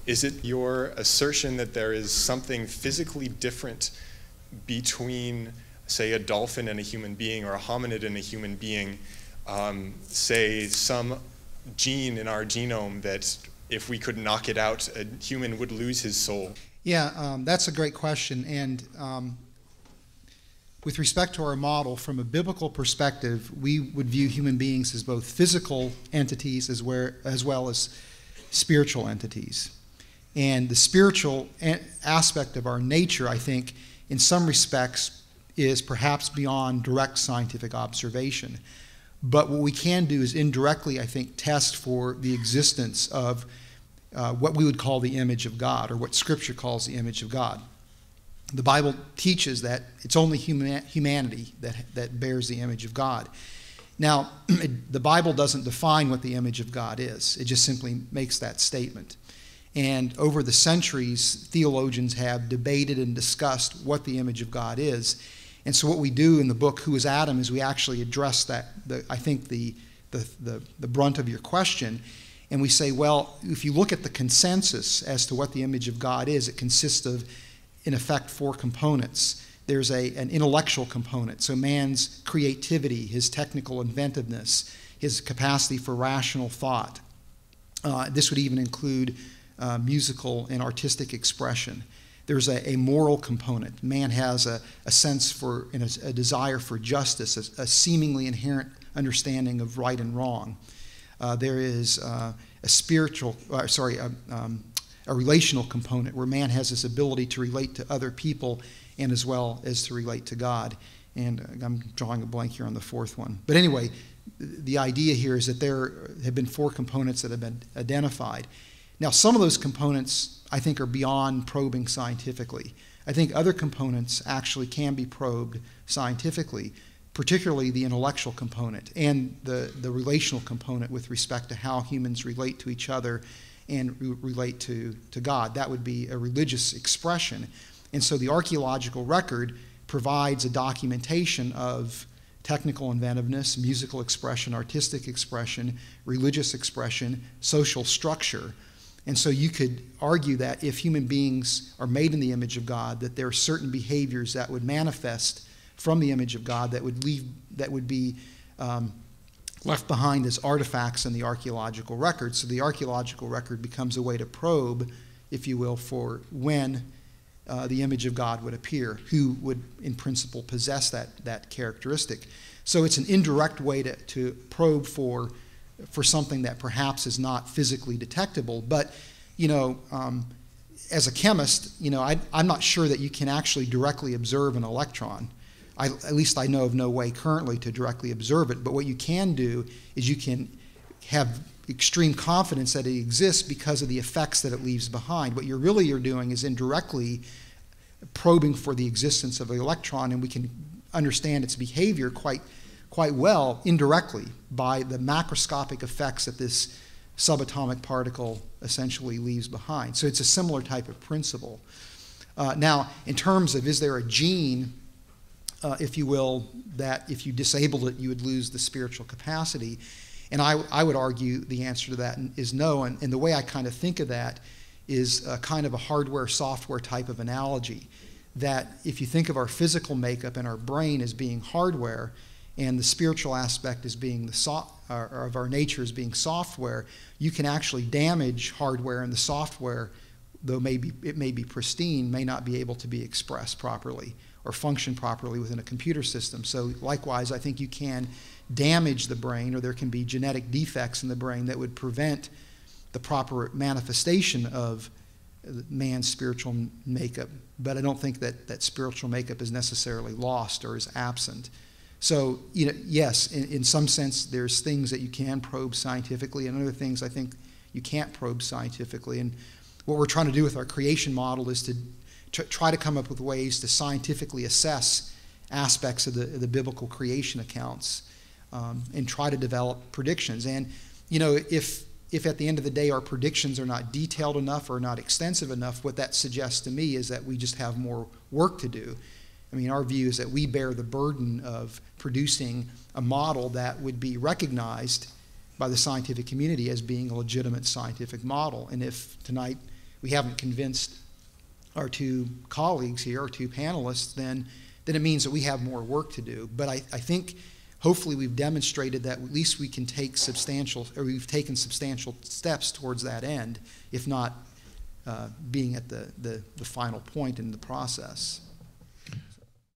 Is it your assertion that there is something physically different between, say, a dolphin and a human being, or a hominid and a human being, say, some gene in our genome that if we could knock it out, a human would lose his soul? Yeah, that's a great question. And with respect to our model, from a biblical perspective, we would view human beings as both physical entities as well as spiritual entities. And the spiritual aspect of our nature, I think, in some respects, is perhaps beyond direct scientific observation. But what we can do is indirectly, I think, test for the existence of what we would call the image of God, or what Scripture calls the image of God. The Bible teaches that it's only humanity that bears the image of God. Now, the Bible doesn't define what the image of God is. It just simply makes that statement. And over the centuries, theologians have debated and discussed what the image of God is. And so what we do in the book, Who is Adam, is we actually address that, I think, the brunt of your question. And we say, well, if you look at the consensus as to what the image of God is, it consists of, in effect, 4 components. There's an intellectual component, so man's creativity, his technical inventiveness, his capacity for rational thought. This would even include musical and artistic expression. There's a moral component. Man has a sense for and a desire for justice, a seemingly inherent understanding of right and wrong. There is a relational component where man has this ability to relate to other people and as well as to relate to God. And I'm drawing a blank here on the 4th one. But anyway, the idea here is that there have been 4 components that have been identified. Now, some of those components, I think, are beyond probing scientifically. I think other components actually can be probed scientifically, particularly the intellectual component and the relational component with respect to how humans relate to each other and relate to God. That would be a religious expression. And so the archaeological record provides a documentation of technical inventiveness, musical expression, artistic expression, religious expression, social structure. And so you could argue that if human beings are made in the image of God, that there are certain behaviors that would manifest from the image of God that would be left behind as artifacts in the archaeological record. So the archaeological record becomes a way to probe, if you will, for when the image of God would appear, who would, in principle, possess that characteristic. So it's an indirect way to probe for something that perhaps is not physically detectable. But, as a chemist, I'm not sure that you can actually directly observe an electron. At least I know of no way currently to directly observe it. But what you can do is you can have extreme confidence that it exists because of the effects that it leaves behind. What you're doing is indirectly probing for the existence of the electron, and we can understand its behavior quite well indirectly by the macroscopic effects that this subatomic particle essentially leaves behind. So it's a similar type of principle. Now, in terms of is there a gene, if you will, that if you disabled it, you would lose the spiritual capacity? And I would argue the answer to that is no. And the way I kind of think of that is kind of a hardware-software type of analogy, that if you think of our physical makeup and our brain as being hardware, and the spiritual aspect as being of our nature as being software, you can actually damage hardware, and the software, though it may be pristine, may not be able to be expressed properly or function properly within a computer system. So likewise, I think you can damage the brain, or there can be genetic defects in the brain that would prevent the proper manifestation of man's spiritual makeup. But I don't think that spiritual makeup is necessarily lost or is absent. So, yes, in some sense, there's things that you can probe scientifically, and other things I think you can't probe scientifically. And what we're trying to do with our creation model is to try to come up with ways to scientifically assess aspects of the biblical creation accounts and try to develop predictions. And, if at the end of the day our predictions are not detailed enough or not extensive enough, what that suggests to me is that we just have more work to do. I mean, our view is that we bear the burden of producing a model that would be recognized by the scientific community as being a legitimate scientific model. And if tonight we haven't convinced our two colleagues here, our two panelists, then it means that we have more work to do. But I think hopefully we've demonstrated that at least we can take we've taken substantial steps towards that end, if not being at the final point in the process.